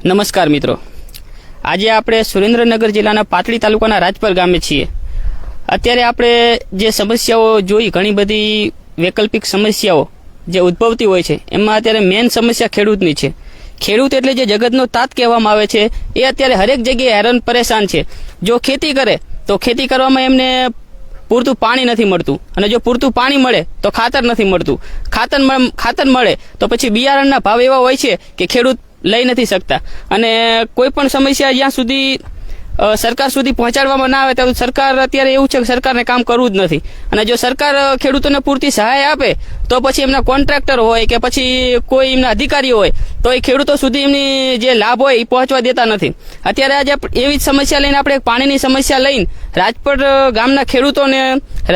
નમસ્કાર મિત્રો, આજે આપણે સુરેન્દ્રનગર જિલ્લાના પાટડી તાલુકાના રાજપર ગામે છીએ. અત્યારે આપણે જે સમસ્યાઓ જોઈ, ઘણી બધી વૈકલ્પિક સમસ્યાઓ જે ઉદ્ભવતી હોય છે, એમાં અત્યારે મેઇન સમસ્યા ખેડૂતની છે. ખેડૂત એટલે જે જગતનો તાત કહેવામાં આવે છે, એ અત્યારે હરેક જગ્યાએ હેરાન પરેશાન છે. જો ખેતી કરે તો ખેતી કરવામાં એમને પૂરતું પાણી નથી મળતું, અને જો પૂરતું પાણી મળે તો ખાતર નથી મળતું. ખાતર મળે તો પછી બિયારણના ભાવ એવા હોય છે કે ખેડૂત લઈ નથી શકતા. અને કોઈ પણ સમસ્યા જ્યાં સુધી સરકાર સુધી પહોંચાડવામાં ના આવે ત્યાં સરકાર અત્યારે એવું છે કે સરકારને કામ કરવું જ નથી. અને જો સરકાર ખેડૂતોને પૂરતી સહાય આપે તો પછી એમના કોન્ટ્રાક્ટર હોય કે પછી કોઈ એમના અધિકારીઓ હોય તો એ ખેડૂતો સુધી એમની જે લાભ હોય એ પહોંચવા દેતા નથી. અત્યારે આજે એવી જ સમસ્યા લઈને આપણે પાણીની સમસ્યા લઈને રાજપર ગામના ખેડૂતોને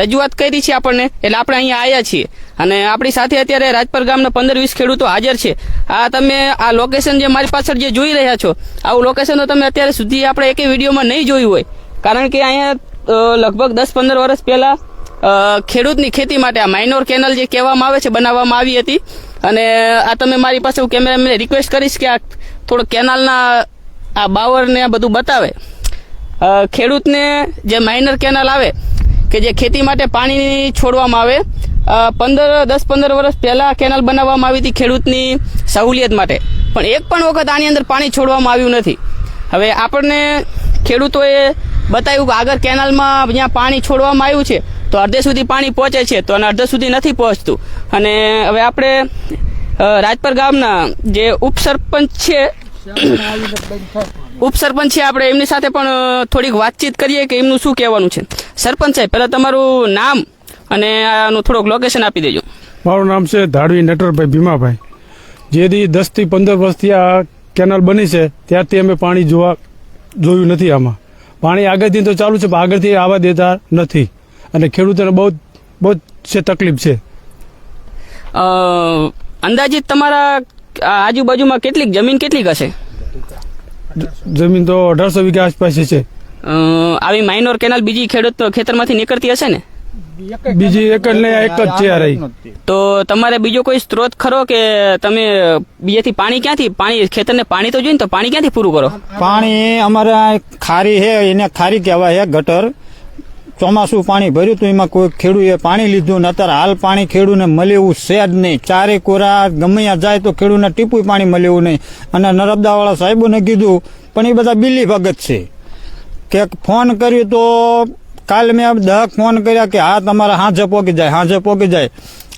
રજૂઆત કરી છે આપણને, એટલે આપણે અહીંયા આવ્યા છીએ. અને આપણી સાથે અત્યારે રાજપર ગામના 15-20 ખેડૂતો હાજર છે. આ તમે આ લોકેશન જે મારી પાછળ જે જોઈ રહ્યા છો, આવું લોકેશન તો તમે અત્યારે સુધી આપણે એક વિડીયોમાં નહીં જોયું હોય, કારણ કે અહીંયા લગભગ 10-15 વર્ષ પહેલા ખેડૂતની ખેતી માટે આ માઇનોર કેનલ જે કહેવામાં આવે છે બનાવવામાં આવી હતી. અને આ તમે મારી પાસે કેમેરામેનને રિક્વેસ્ટ કરીશ કે આ થોડો કેનાલના આ બાવરને આ બધું બતાવે. ખેડૂતને જે માઇનર કેનાલ આવે કે જે ખેતી માટે પાણી છોડવામાં આવે, 10-15 વર્ષ પહેલા કેનાલ બનાવવામાં આવી હતી ખેડૂતની સહુલિયત માટે, પણ એક પણ વખત આની અંદર પાણી છોડવામાં આવ્યું નથી. હવે આપણને ખેડૂતોએ બતાવ્યું કે આગળ કેનાલમાં જ્યાં પાણી છોડવામાં આવ્યું છે તો અડધે સુધી પાણી પહોંચે છે, તો અડધે સુધી નથી પહોંચતું. અને હવે આપણે રાજપર ગામના જે ઉપસરપંચ છે આપણે એમની સાથે પણ થોડીક વાતચીત કરીએ કે એમનું શું કહેવાનું છે. સરપંચ સાહેબ, પહેલા તમારું નામ અને આનું થોડુંક લોકેશન આપી દેજો. મારું નામ છે ધાડવી નટવરભાઈ ભીમાભાઈ. જેથી 10 થી 15 વર્ષથી આ કેનાલ બની છે ત્યારથી અમે પાણી જોયું નથી. આમાં પાણી આગળથી તો ચાલુ છે પણ આગળથી આવવા દેતા નથી, અને ખેડૂતોને બહુ છે તકલીફ છે. અંદાજિત તમારા આજુબાજુમાં જમીન કેટલીક હશે? જમીન તો 1800 વીઘા આસપાસ છે. આવી માઇનોર કેનાલ બીજી ખેતરમાંથી નીકળતી હશે ને? બીજી એક જ છે આ રહી. તો તમારે બીજો કોઈ સ્ત્રોત ખરો કે તમે બીજેથી પાણી ખેતરને પાણી તો જોઈએ ને, તો પાણી ક્યાંથી પૂરું કરો? પાણી અમારે ખારી છે, એને ખારી કહેવાય છે, ગટર. ચોમાસું પાણી ભર્યું હતું, એમાં કોઈ ખેડૂએ પાણી લીધું ને અત્યારે હાલ પાણી ખેડૂને મળે એવું છે જ નહીં. ચારે કોરા ગમે ત્યાં જાય તો ખેડૂને ટીપું પાણી મળે એવું નહીં. અને નર્મદાવાળા સાહેબોને કીધું પણ એ બધા બિલ્લી ભગત છે કે ફોન કર્યું તો કાલે મેં 10 ફોન કર્યા કે હા તમારે સાંજે પોકી જાય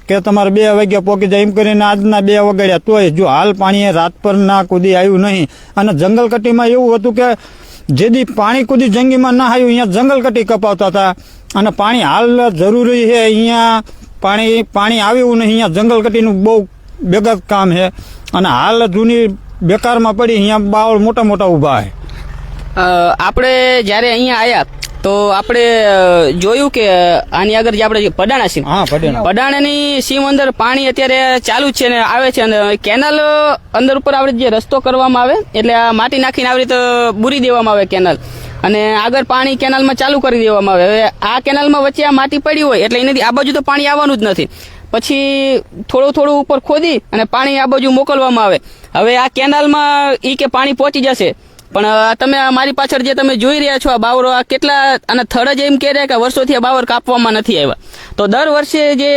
કે તમારે 2 વાગ્યા પોકી જાય, એમ કરીને આજના 2 વાગ્યા. તોય જો હાલ પાણી રાત પર ના કુદી આવ્યું નહીં. અને જંગલ કટીમાં એવું હતું કે જેથી પાણી કુદી જંગીમાં ના આવ્યું, અહીંયા જંગલ કટી કપાવતા હતા. અને પાણી હાલ જરૂરી છે, અહીંયા પાણી આવ્યું નહીં. અહીંયા જંગલ કટીનું બહુ બેગત કામ છે, અને હાલ જૂની બેકારમાં પડી અહીંયા બાવળ મોટા ઊભા છે. આપણે જ્યારે અહીંયા આવ્યા તો આપણે જોયું કે આની આગળ જે આપણે પડાણા સીમ, પડાણાની સીમ અંદર પાણી અત્યારે ચાલુ જ છે ને આવે છે. અને કેનાલ અંદર ઉપર આપણે જે રસ્તો કરવામાં આવે એટલે આ માટી નાખીને આવી રીતે બુરી દેવામાં આવે કેનાલ, અને આગળ પાણી કેનાલમાં ચાલુ કરી દેવામાં આવે. હવે આ કેનાલમાં વચ્ચે આ માટી પડી હોય એટલે એનાથી આ બાજુ તો પાણી આવવાનું જ નથી. પછી થોડું ઉપર ખોદી અને પાણી આ બાજુ મોકલવામાં આવે. હવે આ કેનાલમાં કે પાણી પહોંચી જશે, પણ તમે મારી પાછળ જે તમે જોઈ રહ્યા છો આ બાવરો, આ કેટલા અને થડ જ એમ કહે રહ્યા કે વર્ષોથી આ બાવર કાપવામાં નથી આવ્યા. તો દર વર્ષે જે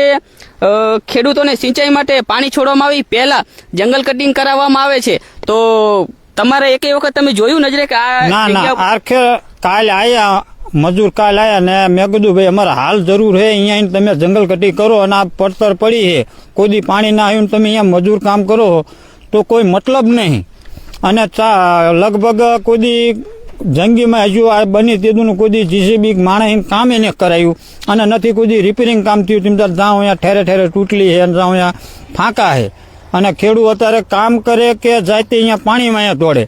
ખેડૂતોને સિંચાઈ માટે પાણી છોડવામાં આવી પહેલા જંગલ કટિંગ કરાવવામાં આવે છે. તો તમારે એક વખત તમે જોયું નજરે કે કાલે આયા મજૂર ને મેં કીધું ભાઈ અમારે હાલ જરૂર છે, અહીંયા તમે જંગલ કટિંગ કરો અને આ પડતર પડી છે, કોઈ દી પાણી ના આવ્યું તમે અહીંયા મજૂર કામ કરો તો કોઈ મતલબ નહીં. અને લગભગ કોઈ દી જંગીમાં હજુ આ બની તેદુનું કોઈ દી જીસીબી માણસ કામ એને કરાયું, અને નથી કોઈ દી રિપેરિંગ કામ થયું. તેમ જાઉં અહીંયા ઠેરે તૂટલી છે, જાઉં અહીંયા ફાંકા છે. અને ખેડૂત અત્યારે કામ કરે કે જાતે અહીંયા પાણીમાં અહીંયા દોડે,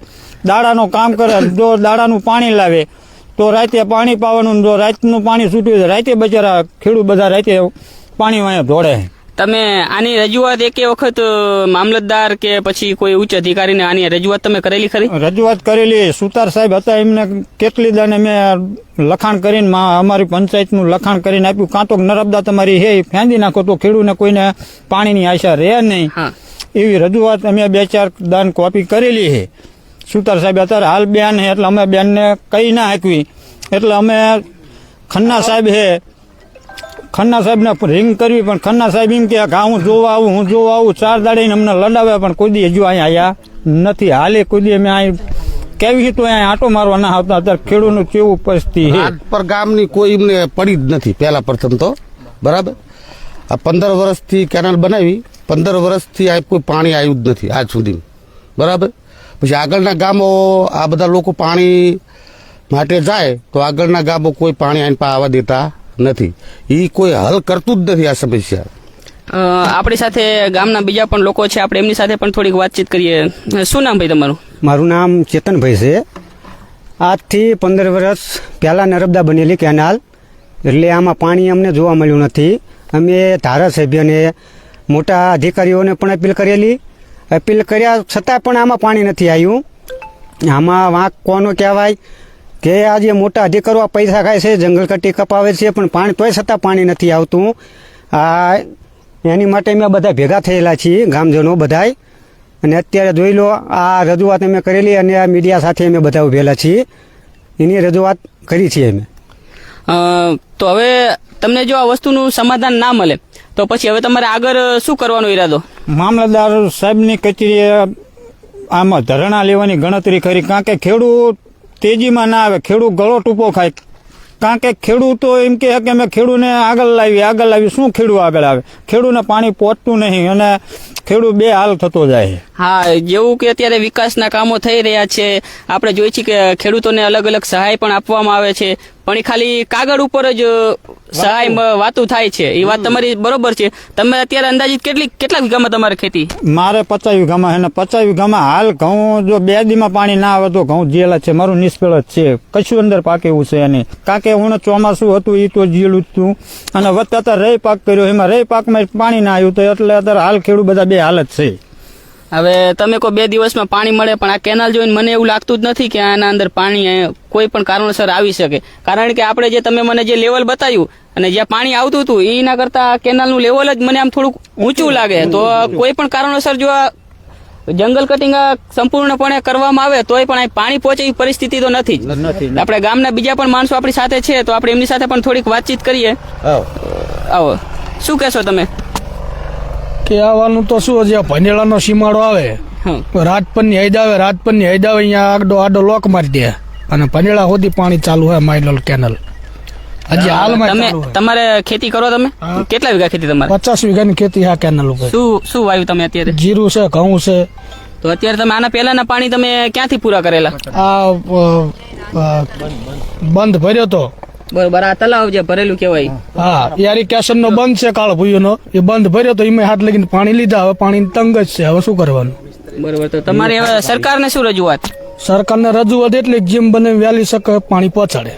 દાડાનું કામ કરે, જો દાડાનું પાણી લાવે તો રાતે પાણી પાવાનું, જો રાતનું પાણી છૂટ્યું રાતે બચારા ખેડૂત બધા રાતે પાણીમાં અહીંયા દોડે. તમે આની રજૂઆત એક વખત મામલતદાર કે પછી કોઈ ઉચ્ચ અધિકારીને આની રજૂઆત તમે કરેલી ખરી? રજૂઆત કરેલી. સુતાર સાહેબ હતા, એમને કેટલી દાને મેં લખાણ કરીને અમારી પંચાયતનું લખાણ કરીને આપ્યું. કાં તો નર્મદા તમારી હે ફેંદી નાખો તો ખેડૂતને કોઈને પાણીની આશા રહે નહીં, એવી રજૂઆત અમે 2-4 દાન કોપી કરેલી છે. સુતાર સાહેબ અત્યારે હાલ બેન છે એટલે અમે બેનને કહી ના શકવી એટલે અમે ખન્ના સાહેબ છે ખન્ના સાહેબને રિંગ કરવી પણ ખન્ના સાહેબ એમ કે હું જોવા આવું 4 દાડીને અમને લડાવે પણ કોઈ દી હજુ અહીંયા આવ્યા નથી. હાલે કોઈ દી અમે અહીં કેવી તો અહીંયા આંટો મારવા ના આવતા. અત્યારે ખેડૂતનું કેવું પરિસ્થિતિ છે. પર ગામની કોઈ એમને પડી જ નથી પહેલા પ્રથમ તો બરાબર. આ 15 વર્ષથી કેનાલ બનાવી 15 વર્ષથી આ કોઈ પાણી આવ્યું જ નથી આજ સુધી બરાબર. પછી આગળના ગામો આ બધા લોકો પાણી માટે જાય તો આગળના ગામો કોઈ પાણી આઈને આવવા દેતા નથી. એ કોઈ હલ કરતું જ નથી આ સમસ્યા. આપણી સાથે ગામના બીજા પણ લોકો છે, આપણે એમની સાથે પણ થોડીક વાતચીત કરીએ. શું નામ ભાઈ તમારું? મારું નામ ચેતનભાઈ છે. આજથી 15 વર્ષ પહેલાં નર્મદા બનેલી કેનાલ, એટલે આમાં પાણી અમને જોવા મળ્યું નથી. અમે ધારાસભ્યને મોટા અધિકારીઓને પણ અપીલ કર્યા છતાં પણ આમાં પાણી નથી આવ્યું. આમાં વાંક કોનો કહેવાય કે આ જે મોટા અધિકારીઓ પૈસા ખાય છે, જંગલ કટ્ટી કપાવે છે, પણ પાણી તોય છતાં પાણી નથી આવતું. આ એની માટે અમે બધા ભેગા થયેલા છીએ, ગામજનો બધાય. અને અત્યારે જોઈ લો, આ રજૂઆત અમે કરેલી અને આ મીડિયા સાથે અમે બધા ઉભેલા છીએ. એની રજૂઆત કરી છીએ અમે. તો હવે તમને જો આ વસ્તુનું સમાધાન ના મળે તો પછી હવે તમારે આગળ શું કરવાનો ઈરાદો? મામલતદાર સાહેબની કચેરીએ આમાં ધરણા લેવાની ગણતરી કરી. કારણ કે ખેડૂત તેજીમાં ના આવે, ખેડૂત ગળો ટૂંકો ખાય. કારણ કે ખેડૂતો એમ કે અમે ખેડૂતને આગળ લાવી શું ખેડૂત આગળ આવે? ખેડૂતને પાણી પહોંચતું નહીં અને ખેડૂત બે હાલ થતો જાય. હા, જેવું કે અત્યારે વિકાસના કામો થઈ રહ્યા છે, આપણે જોઈએ છીએ કે ખેડૂતોને અલગ અલગ સહાય પણ આપવામાં આવે છે, પણ એ ખાલી કાગળ ઉપર જ સહાય વાતું થાય છે. એ વાત તમારી બરોબર છે. તમે અત્યારે અંદાજિત કેટલા વીઘામાં તમારે ખેતી? મારે 50 વીઘામાં છે ને 50 વીઘામાં હાલ ઘઉં જો 2 દીમાં પાણી ના આવે તો ઘઉં જેલા છે. મારું નિષ્ફળ જ છે, કશું અંદર પાક એવું છે નહીં. કારણ કે હું ચોમાસું હતું એ તો જેલું જ હતું અને વત્તા અત્યારે રહી પાક કર્યો, એમાં રહી પાકમાં પાણી ના આવ્યું તો એટલે અત્યારે હાલ ખેડૂત બધા બે હાલત છે. હવે તમે કોઈ 2 દિવસમાં પાણી મળે, પણ આ કેનાલ જોઈને મને એવું લાગતું જ નથી કે આના અંદર પાણી કોઈ પણ કારણોસર આવી શકે. કારણ કે આપણે જે તમે મને જે લેવલ બતાવ્યું અને જ્યાં પાણી આવતું હતું એના કરતા કેનાલનું લેવલ જ મને આમ થોડુંક ઊંચું લાગે. તો કોઈ પણ કારણોસર જો આ જંગલ કટિંગ સંપૂર્ણપણે કરવામાં આવે તોય પણ પાણી પહોંચે એ પરિસ્થિતિ તો નથી જ. આપણે ગામના બીજા પણ માણસો આપણી સાથે છે, તો આપણે એમની સાથે પણ થોડીક વાતચીત કરીએ. આવો, શું કહેશો તમે? કે આવવાનું તો શું હજી ભંડેલાનો સીમાડો આવે, રાજપરની હૈદ આવે અહીંયા આડો લોક મારી દે અને ભંડેલા સુધી પાણી ચાલુ હોય. માઇલોલ કેનાલ હજી હાલમાં તમારે ખેતી કરો તમે? કેટલા વીઘા ખેતી તમારે? 50 વીઘાની ખેતી આ કેનાલ ઉપર. શું વાવ્યું તમે અત્યારે? જીરું છે, ઘઉં છે. તો અત્યારે તમે આના પહેલાના પાણી તમે ક્યાંથી પૂરા કરેલા? આ બંધ ભર્યો તો બરોબર, આ તલાવ જે ભરેલું કહેવાય. હા, યારિકેશન નો બંધ છે, કાળ ભૂયો એ બંધ ભર્યો તો એમાં હાથ લગીને પાણી લીધા. હવે પાણી તંગ જ છે, હવે શું કરવાનું? બરોબર, તો તમારે હવે સરકારને શું રજૂઆત? સરકારને રજૂઆત એટલે જેમ બને વહેલી શકે પાણી પહોંચાડે.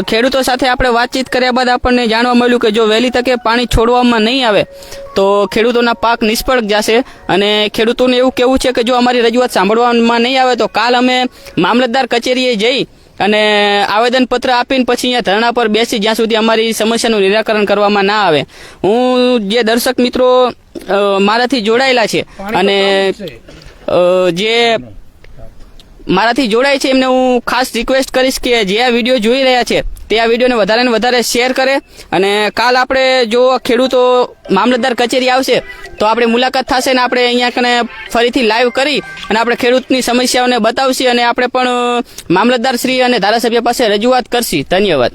ખેડૂતો સાથે આપણે વાતચીત કર્યા બાદ આપણને જાણવા મળ્યું કે જો વહેલી તકે પાણી છોડવામાં નહીં આવે તો ખેડૂતોના પાક નિષ્ફળ જશે. અને ખેડૂતોને એવું કહેવું છે કે જો અમારી રજૂઆત સાંભળવામાં નહીં આવે તો કાલ અમે મામલતદાર કચેરીએ જઈ અને આવેદનપત્ર આપીને પછી અહીંયા ધરણા પર બેસી જ્યાં સુધી અમારી સમસ્યાનું નિરાકરણ કરવામાં ના આવે. હું જે દર્શક મિત્રો મારાથી જોડાયેલા છે અને જે મારાથી જોડાય છે એમને હું ખાસ રિક્વેસ્ટ કરીશ કે જે આ વિડીયો જોઈ રહ્યા છે તે આ વિડીયોને વધારે ને વધારે શેર કરે. અને કાલ આપણે જો ખેડૂતો મામલતદાર કચેરી આવશે તો આપણે મુલાકાત થશે ને આપણે અહીંયા કને ફરીથી લાઈવ કરી અને આપણે ખેડૂતની સમસ્યાઓને બતાવશી અને આપણે પણ મામલતદાર શ્રી અને ધારાસભ્ય પાસે રજૂઆત કરશી. ધન્યવાદ.